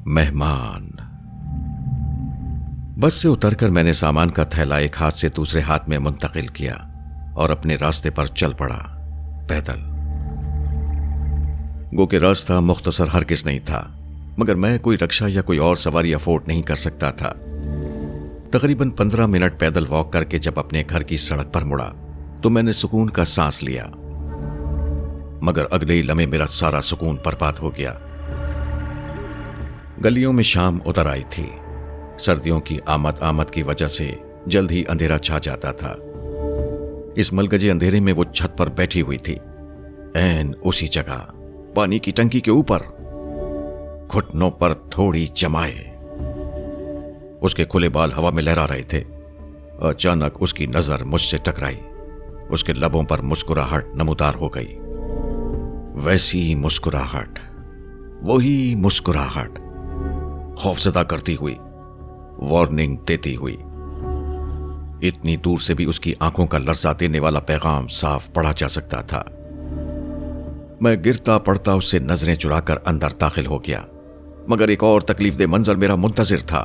मेहमान। बस से उतरकर मैंने सामान का थैला एक हाथ से दूसरे हाथ में मुंतकिल किया और अपने रास्ते पर चल पड़ा, पैदल। गो के रास्ता मुख्तसर हरगिज़ नहीं था, मगर मैं कोई रक्षा या कोई और सवारी अफोर्ड नहीं कर सकता था। तकरीबन 15 मिनट पैदल वॉक करके जब अपने घर की सड़क पर मुड़ा तो मैंने सुकून का सांस लिया, मगर अगले ही लम्हे मेरा सारा सुकून बर्बाद हो गया। गलियों में शाम उतर आई थी। सर्दियों की आमद की वजह से जल्द ही अंधेरा छा जाता था। इस मलगजे अंधेरे में वो छत पर बैठी हुई थी, ऐन उसी जगह पानी की टंकी के ऊपर, घुटनों पर थोड़ी जमाए। उसके खुले बाल हवा में लहरा रहे थे। अचानक उसकी नजर मुझसे टकराई। उसके लबों पर मुस्कुराहट नमूदार हो गई। वैसी मुस्कुराहट, वही मुस्कुराहट, खौफजदा करती हुई, वार्निंग देती हुई। इतनी दूर से भी उसकी आंखों का लर्जा देने वाला पैगाम साफ पढ़ा जा सकता था। मैं गिरता पड़ता उससे नजरें चुराकर अंदर दाखिल हो गया, मगर एक और तकलीफदेह मंजर मेरा मुंतजिर था।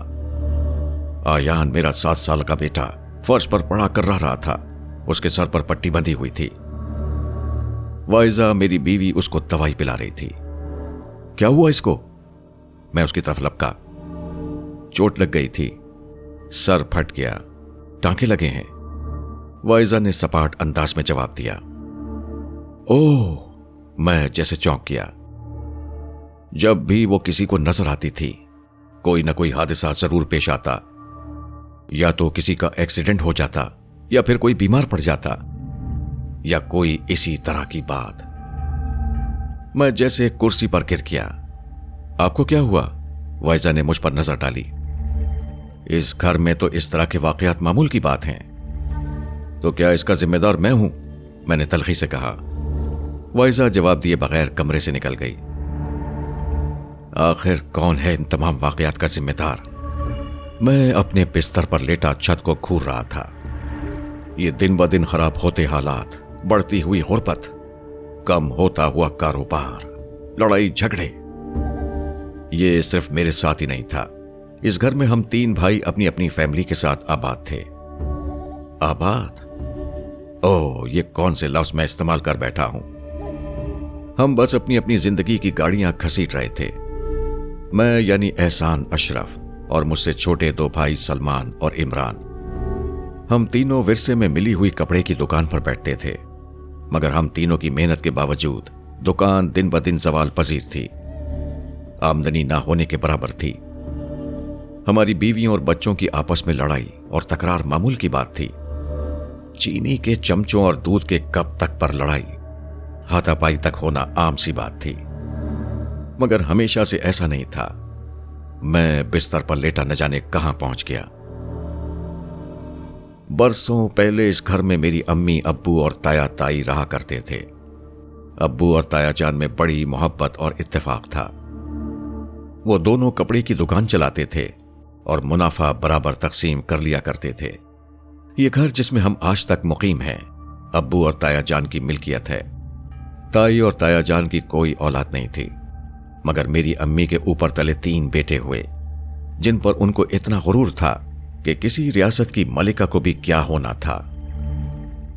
आयान, मेरा 7 साल का बेटा, फर्श पर पड़ा कर रहा था। उसके सर पर पट्टी बंधी हुई थी। वाइजा, मेरी बीवी, उसको दवाई पिला रही थी। क्या हुआ इसको? मैं उसकी तरफ लपका। चोट लग गई थी, सर फट गया, टांके लगे हैं, वाइजा ने सपाट अंदाज में जवाब दिया। ओह, मैं जैसे चौंक गया। जब भी वो किसी को नजर आती थी, कोई ना कोई हादसा जरूर पेश आता। या तो किसी का एक्सीडेंट हो जाता, या फिर कोई बीमार पड़ जाता, या कोई इसी तरह की बात। मैं जैसे कुर्सी पर गिर गया। आपको क्या हुआ? वाइजा ने मुझ पर नजर डाली। इस घर में तो इस तरह के वाकयात मामूल की बात हैं। तो क्या इसका जिम्मेदार मैं हूं? मैंने तलखी से कहा। वाइजा जवाब दिए बगैर कमरे से निकल गई। आखिर कौन है इन तमाम वाकयात का जिम्मेदार? मैं अपने बिस्तर पर लेटा छत को घूर रहा था। ये दिन ब दिन खराब होते हालात, बढ़ती हुई गुर्बत, कम होता हुआ कारोबार, लड़ाई झगड़े, ये सिर्फ मेरे साथ ही नहीं था। इस घर में हम 3 भाई अपनी अपनी फैमिली के साथ आबाद थे। आबाद? ओह, ये कौन से लफ्ज मैं इस्तेमाल कर बैठा हूं। हम बस अपनी अपनी जिंदगी की गाड़ियां घसीट रहे थे। मैं यानी एहसान अशरफ और मुझसे छोटे 2 भाई सलमान और इमरान। हम तीनों विरसे में मिली हुई कपड़े की दुकान पर बैठते थे, मगर हम तीनों की मेहनत के बावजूद दुकान दिन ब दिन सवाल पजीर थी, आमदनी ना होने के बराबर थी। हमारी बीवियों और बच्चों की आपस में लड़ाई और तकरार मामूल की बात थी। चीनी के चमचों और दूध के कप तक पर लड़ाई, हाथापाई तक होना आम सी बात थी। मगर हमेशा से ऐसा नहीं था। मैं बिस्तर पर लेटा न जाने कहां पहुंच गया। बरसों पहले इस घर में मेरी अम्मी, अब्बू और ताया ताई रहा करते थे। अब्बू और ताया जान में बड़ी मोहब्बत और इत्तेफाक था। वो दोनों कपड़े की दुकान चलाते थे और मुनाफा बराबर तकसीम कर लिया करते थे। ये घर जिसमें हम आज तक मुकीम हैं, अब्बू और ताया जान की मिल्कियत है। ताई और ताया जान की कोई औलाद नहीं थी, मगर मेरी अम्मी के ऊपर तले 3 बेटे हुए, जिन पर उनको इतना गुरूर था कि किसी रियासत की मलिका को भी क्या होना था।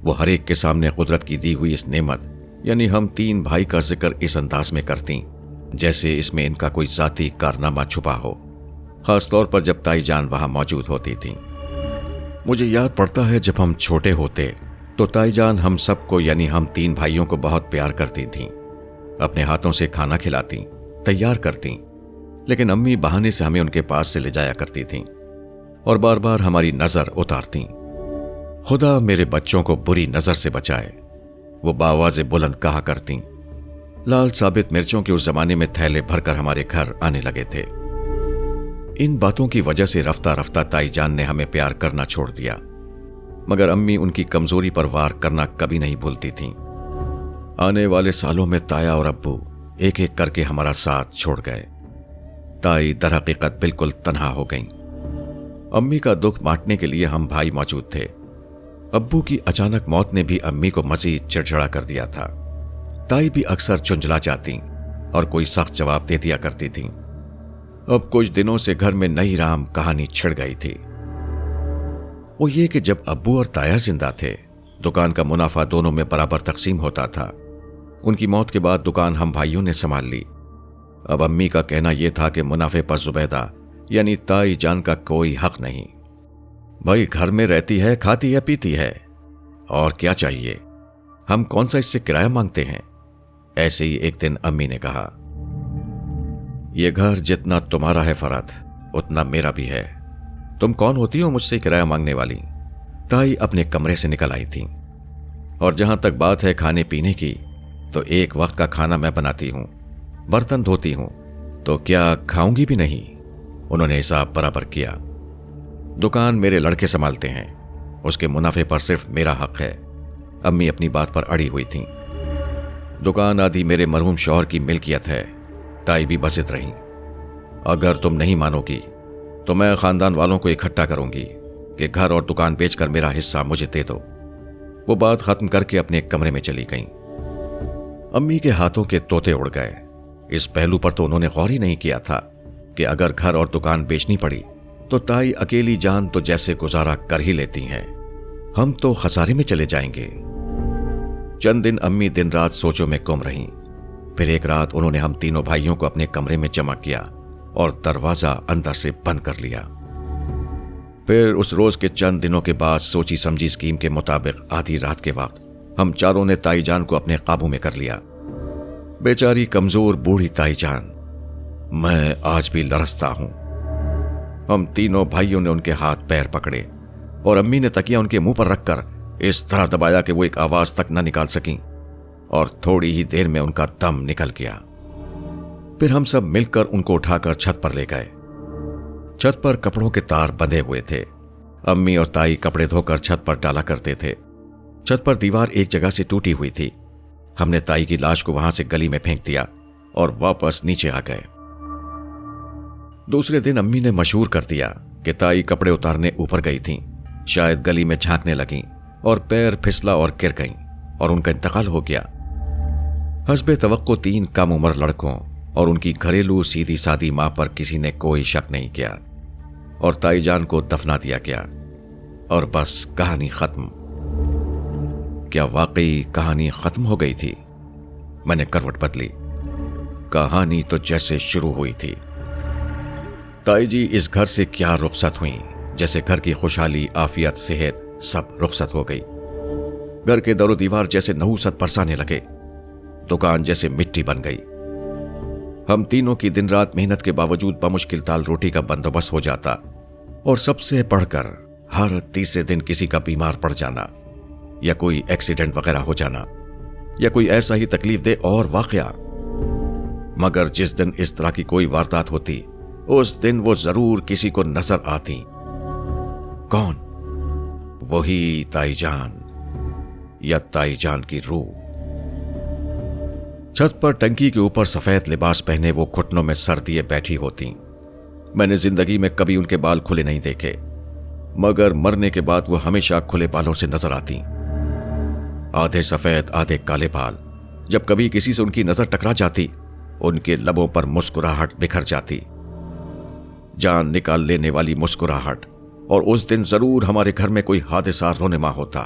वो हर एक के सामने कुदरत की दी हुई इस नेमत यानी हम 3 भाई का जिक्र इस अंदाज में करती जैसे इसमें इनका कोई जाती कारनामा छुपा हो, खासतौर पर जब ताई जान वहां मौजूद होती थी। मुझे याद पड़ता है जब हम छोटे होते तो ताई जान हम सबको यानी हम 3 भाइयों को बहुत प्यार करती थीं। अपने हाथों से खाना खिलाती, तैयार करती, लेकिन अम्मी बहाने से हमें उनके पास से ले जाया करती थीं और बार बार हमारी नजर उतारती। खुदा मेरे बच्चों को बुरी नजर से बचाए, वो बावाज़े बुलंद कहा करती। लाल साबित मिर्चों के उस जमाने में थैले भरकर हमारे घर आने लगे थे। इन बातों की वजह से रफ्ता रफ्ता ताई जान ने हमें प्यार करना छोड़ दिया, मगर अम्मी उनकी कमजोरी पर वार करना कभी नहीं भूलती थीं। आने वाले सालों में ताया और अब्बू एक एक करके हमारा साथ छोड़ गए। ताई दरहकीकत बिल्कुल तन्हा हो गईं। अम्मी का दुख बांटने के लिए हम भाई मौजूद थे। अब्बू की अचानक मौत ने भी अम्मी को मजीद चिड़चिड़ा कर दिया था। ताई भी अक्सर चुंझला जाती और कोई सख्त जवाब दे दिया करती थीं। अब कुछ दिनों से घर में नई राम कहानी छिड़ गई थी। वो ये कि जब अब्बू और ताया जिंदा थे, दुकान का मुनाफा दोनों में बराबर तकसीम होता था। उनकी मौत के बाद दुकान हम भाइयों ने संभाल ली। अब अम्मी का कहना यह था कि मुनाफे पर जुबैदा यानी ताई जान का कोई हक नहीं। भाई घर में रहती है, खाती है, पीती है, और क्या चाहिए, हम कौन सा इससे किराया मांगते हैं। ऐसे ही एक दिन अम्मी ने कहा, यह घर जितना तुम्हारा है फरहत, उतना मेरा भी है। तुम कौन होती हो मुझसे किराया मांगने वाली। ताई अपने कमरे से निकल आई थी। और जहां तक बात है खाने पीने की, तो एक वक्त का खाना मैं बनाती हूं, बर्तन धोती हूं, तो क्या खाऊंगी भी नहीं। उन्होंने हिसाब बराबर किया। दुकान मेरे लड़के संभालते हैं, उसके मुनाफे पर सिर्फ मेरा हक है। अम्मी अपनी बात पर अड़ी हुई थीं। दुकान आदि मेरे मरहूम शौहर की मिल्कियत है। ताई भी बसित रही। अगर तुम नहीं मानोगी तो मैं खानदान वालों को इकट्ठा करूंगी कि घर और दुकान बेचकर मेरा हिस्सा मुझे दे दो। वो बात खत्म करके अपने कमरे में चली गईं। अम्मी के हाथों के तोते उड़ गए। इस पहलू पर तो उन्होंने गौर ही नहीं किया था कि अगर घर और दुकान बेचनी पड़ी तो ताई अकेली जान तो जैसे गुजारा कर ही लेती हैं, हम तो खसारे में चले जाएंगे। चंद दिन अम्मी दिन रात सोचों में गुम रहीं। फिर एक रात उन्होंने हम तीनों भाइयों को अपने कमरे में जमा किया और दरवाजा अंदर से बंद कर लिया। फिर उस रोज के चंद दिनों के बाद सोची समझी स्कीम के मुताबिक आधी रात के वक्त हम चारों ने ताई जान को अपने काबू में कर लिया। बेचारी कमजोर बूढ़ी ताई जान, मैं आज भी लरसता हूं। हम तीनों भाइयों ने उनके हाथ पैर पकड़े और अम्मी ने तकिया उनके मुंह पर रखकर इस तरह दबाया कि वो एक आवाज तक न निकाल सकी, और थोड़ी ही देर में उनका दम निकल गया। फिर हम सब मिलकर उनको उठाकर छत पर ले गए। छत पर कपड़ों के तार बंधे हुए थे। अम्मी और ताई कपड़े धोकर छत पर डाला करते थे। छत पर दीवार एक जगह से टूटी हुई थी। हमने ताई की लाश को वहां से गली में फेंक दिया और वापस नीचे आ गए। दूसरे दिन अम्मी ने मशहूर कर दिया कि ताई कपड़े उतारने ऊपर गई थीं, शायद गली में झांकने लगीं और पैर फिसला और गिर गईं और उनका इंतकाल हो गया। हस्बे तवक्को 3 कम उम्र लड़कों और उनकी घरेलू सीधी सादी मां पर किसी ने कोई शक नहीं किया और ताई जान को दफना दिया गया और बस कहानी खत्म। क्या वाकई कहानी खत्म हो गई थी? मैंने करवट बदली। कहानी तो जैसे शुरू हुई थी। ताई जी इस घर से क्या रुखसत हुई, जैसे घर की खुशहाली, आफियत, सेहत सब रुखसत हो गई। घर के दरो दीवार जैसे नहुसत बरसाने लगे। दुकान जैसे मिट्टी बन गई। हम तीनों की दिन रात मेहनत के बावजूद बमुश्किल दाल रोटी का बंदोबस्त हो जाता, और सबसे बढ़कर हर तीसरे दिन किसी का बीमार पड़ जाना या कोई एक्सीडेंट वगैरह हो जाना या कोई ऐसा ही तकलीफ दे और वाकया। मगर जिस दिन इस तरह की कोई वारदात होती, उस दिन वो जरूर किसी को नजर आती। कौन? वही ताई जान या ताई जान की रूह। छत पर टंकी के ऊपर सफेद लिबास पहने वो घुटनों में सर दिए बैठी होती। मैंने जिंदगी में कभी उनके बाल खुले नहीं देखे, मगर मरने के बाद वो हमेशा खुले बालों से नजर आती। आधे सफेद आधे काले बाल। जब कभी किसी से उनकी नजर टकरा जाती, उनके लबों पर मुस्कुराहट बिखर जाती, जान निकाल लेने वाली मुस्कुराहट। और उस दिन जरूर हमारे घर में कोई हादसा रोनेमा होता।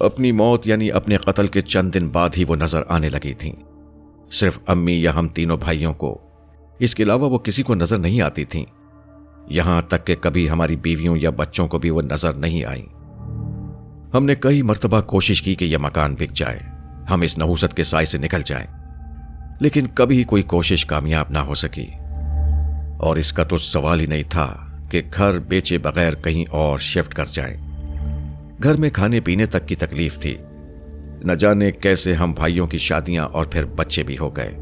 अपनी मौत यानी अपने कत्ल के चंद दिन बाद ही वो नजर आने लगी थीं। सिर्फ अम्मी या हम तीनों भाइयों को, इसके अलावा वो किसी को नजर नहीं आती थीं। यहां तक कि कभी हमारी बीवियों या बच्चों को भी वो नजर नहीं आई। हमने कई मर्तबा कोशिश की कि यह मकान बिक जाए, हम इस नहुसत के साए से निकल जाएं, लेकिन कभी कोई कोशिश कामयाब ना हो सकी। और इसका तो सवाल ही नहीं था कि घर बेचे बगैर कहीं और शिफ्ट कर जाएं। घर में खाने पीने तक की तकलीफ थी। न जाने कैसे हम भाइयों की शादियां और फिर बच्चे भी हो गए।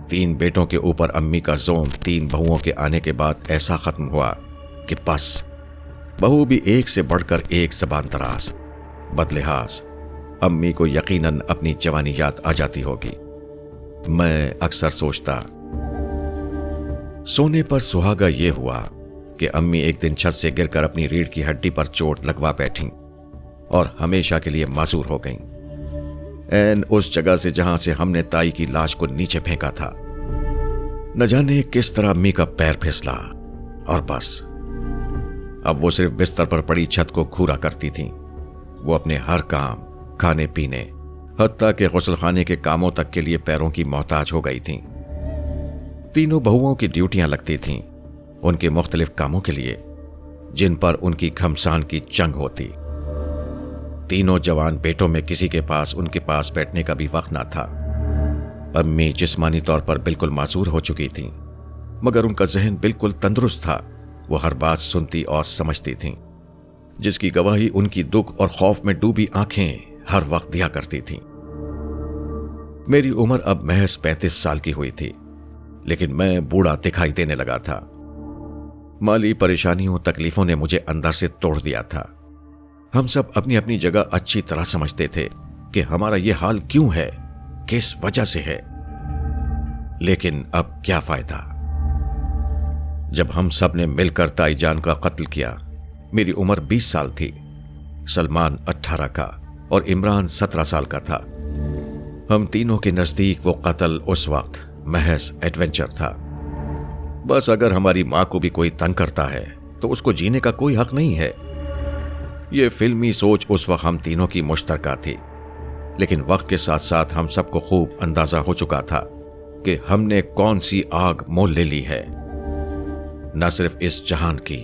3 बेटों के ऊपर अम्मी का जोन 3 बहुओं के आने के बाद ऐसा खत्म हुआ कि बस बहू भी एक से बढ़कर एक ज़बान दराज, बदलिहाज। अम्मी को यकीनन अपनी जवानी याद आ जाती होगी। मैं अक्सर सोचता, सोने पर सुहागा ये हुआ कि अम्मी एक दिन छत से गिरकर अपनी रीढ़ की हड्डी पर चोट लगवा बैठी और हमेशा के लिए मासूर हो गईं। ऐन उस जगह से जहां से हमने ताई की लाश को नीचे फेंका था। न जाने किस तरह अम्मी का पैर फिसला और बस अब वो सिर्फ बिस्तर पर पड़ी छत को घूरा करती थीं। वो अपने हर काम, खाने पीने, हत्ता के गुस्लखाने के कामों तक के लिए पैरों की मोहताज हो गई थीं। तीनों बहुओं की ड्यूटियां लगती थीं उनके मुख्तलिफ कामों के लिए, जिन पर उनकी घमसान की जंग होती। तीनों जवान बेटों में किसी के पास उनके पास बैठने का भी वक्त ना था। अम्मी जिस्मानी तौर पर बिल्कुल मासूर हो चुकी थीं, मगर उनका जहन बिल्कुल तंदुरुस्त था। वो हर बात सुनती और समझती थीं, जिसकी गवाही उनकी दुख और खौफ में डूबी आंखें हर वक्त दिया करती थीं। मेरी उम्र अब महज 35 साल की हुई थी, लेकिन मैं बूढ़ा दिखाई देने लगा था। माली परेशानियों, तकलीफों ने मुझे अंदर से तोड़ दिया था। हम सब अपनी अपनी जगह अच्छी तरह समझते थे कि हमारा यह हाल क्यों है, किस वजह से है। लेकिन अब क्या फायदा? जब हम सब ने मिलकर ताई जान का कत्ल किया, मेरी उम्र 20 साल थी, सलमान 18 का और इमरान 17 साल का था। हम तीनों के नजदीक वो कत्ल उस वक्त महज एडवेंचर था। बस अगर हमारी मां को भी कोई तंग करता है तो उसको जीने का कोई हक नहीं है। ये फिल्मी सोच उस वक्त हम तीनों की मुश्तरका थी, लेकिन वक्त के साथ साथ हम सबको खूब अंदाजा हो चुका था कि हमने कौन सी आग मोल ले ली है, न सिर्फ इस जहान की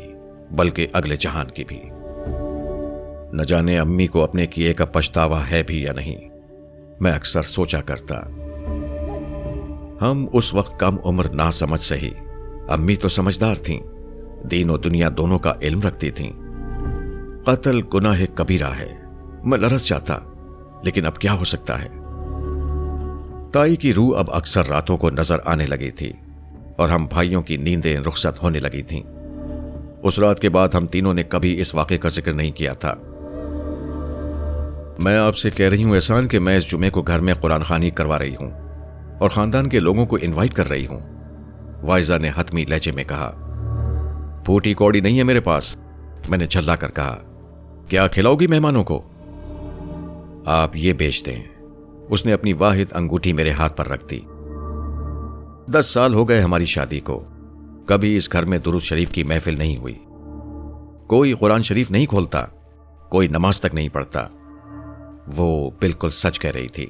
बल्कि अगले जहान की भी। न जाने अम्मी को अपने किए का पछतावा है भी या नहीं, मैं अक्सर सोचा करता। हम उस वक्त कम उम्र ना समझ सही, अम्मी तो समझदार थीं, दीन और दुनिया दोनों का इल्म रखती थीं। कत्ल गुनाह कबीरा है, मैं लरस जाता, लेकिन अब क्या हो सकता है। ताई की रूह अब अक्सर रातों को नजर आने लगी थी और हम भाइयों की नींदें रुखसत होने लगी थीं। उस रात के बाद हम तीनों ने कभी इस वाक़े का जिक्र नहीं किया था। मैं आपसे कह रही हूं एहसान कि मैं इस जुमे को घर में कुरान खानी करवा रही हूं और खानदान के लोगों को इनवाइट कर रही हूं, वाइजा ने हतमी लहजे में कहा। फूटी कौड़ी नहीं है मेरे पास, मैंने झल्ला कर कहा। क्या खिलाओगी मेहमानों को? आप ये बेच दें। उसने अपनी वाहिद अंगूठी मेरे हाथ पर रख दी। 10 साल हो गए हमारी शादी को, कभी इस घर में दुरूद शरीफ की महफिल नहीं हुई। कोई कुरान शरीफ नहीं खोलता, कोई नमाज तक नहीं पढ़ता। वो बिल्कुल सच कह रही थी।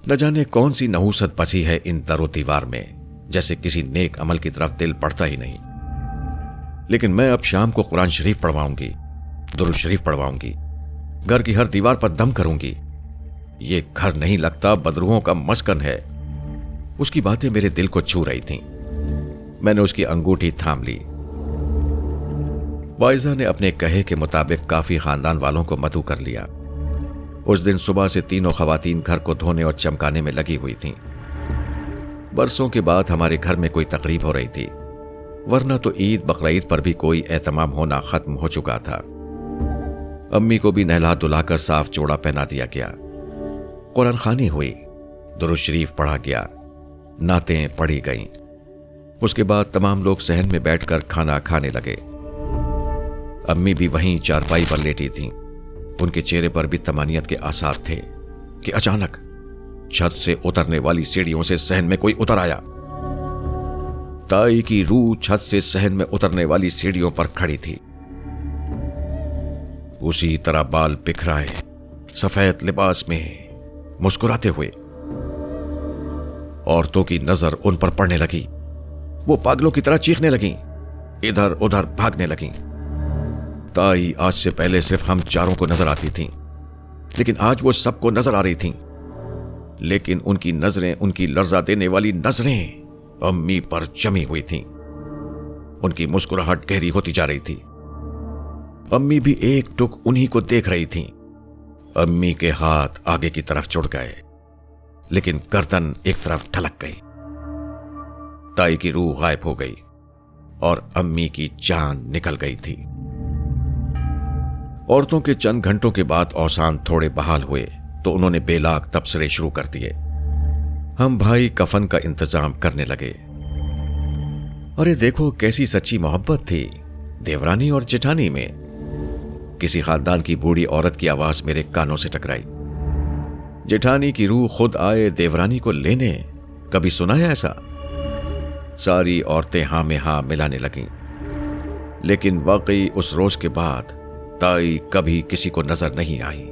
न जाने कौन सी नहूसत बसी है इन दरो दीवार में, जैसे किसी नेक अमल की तरफ दिल बढ़ता ही नहीं। लेकिन मैं अब शाम को कुरान शरीफ पढ़वाऊंगी, दुरूद शरीफ पढ़वाऊंगी, घर की हर दीवार पर दम करूंगी। ये घर नहीं लगता, बदरूहों का मस्कन है। उसकी बातें मेरे दिल को छू रही थीं। मैंने उसकी अंगूठी थाम ली। वाइजा ने अपने कहे के मुताबिक काफी खानदान वालों को मधु कर लिया। उस दिन सुबह से तीनों खवातीन घर को धोने और चमकाने में लगी हुई थीं। बरसों के बाद हमारे घर में कोई तकरीब हो रही थी, वरना तो ईद बकरीद पर भी कोई एहतमाम होना खत्म हो चुका था। अम्मी को भी नहला धुलाकर साफ जोड़ा पहना दिया गया। कुरान खानी हुई, दुरूद शरीफ पढ़ा गया, नातें पढ़ी गईं। उसके बाद तमाम लोग सहन में बैठकर खाना खाने लगे। अम्मी भी वहीं चारपाई पर लेटी थीं। उनके चेहरे पर भी तमानियत के आसार थे कि अचानक छत से उतरने वाली सीढ़ियों से सहन में कोई उतर आया। ताई की रूह छत से सहन में उतरने वाली सीढ़ियों पर खड़ी थी। उसी तरह बाल बिखराए, सफेद लिबास में, मुस्कुराते हुए। औरतों की नजर उन पर पड़ने लगी। वो पागलों की तरह चीखने लगीं, इधर उधर भागने लगीं। ताई आज से पहले सिर्फ हम चारों को नजर आती थीं, लेकिन आज वो सबको नजर आ रही थीं। लेकिन उनकी नजरें, उनकी लर्जा देने वाली नजरें अम्मी पर जमी हुई थीं। उनकी मुस्कुराहट गहरी होती जा रही थी। अम्मी भी एक टुक उन्हीं को देख रही थीं। अम्मी के हाथ आगे की तरफ जुड़ गए, लेकिन गर्दन एक तरफ ढलक गई। ताई की रूह गायब हो गई और अम्मी की जान निकल गई थी। औरतों के चंद घंटों के बाद औसान थोड़े बहाल हुए तो उन्होंने बेलाग तबसरे शुरू कर दिए। हम भाई कफन का इंतजाम करने लगे। अरे देखो कैसी सच्ची मोहब्बत थी देवरानी और जेठानी में। किसी खानदान की बूढ़ी औरत की आवाज मेरे कानों से टकराई। जेठानी की रूह खुद आए देवरानी को लेने, कभी सुना है ऐसा? ساری عورتیں ہاں میں ہاں ملانے لگیں، لیکن واقعی اس روز کے بعد تائی کبھی کسی کو نظر نہیں آئی۔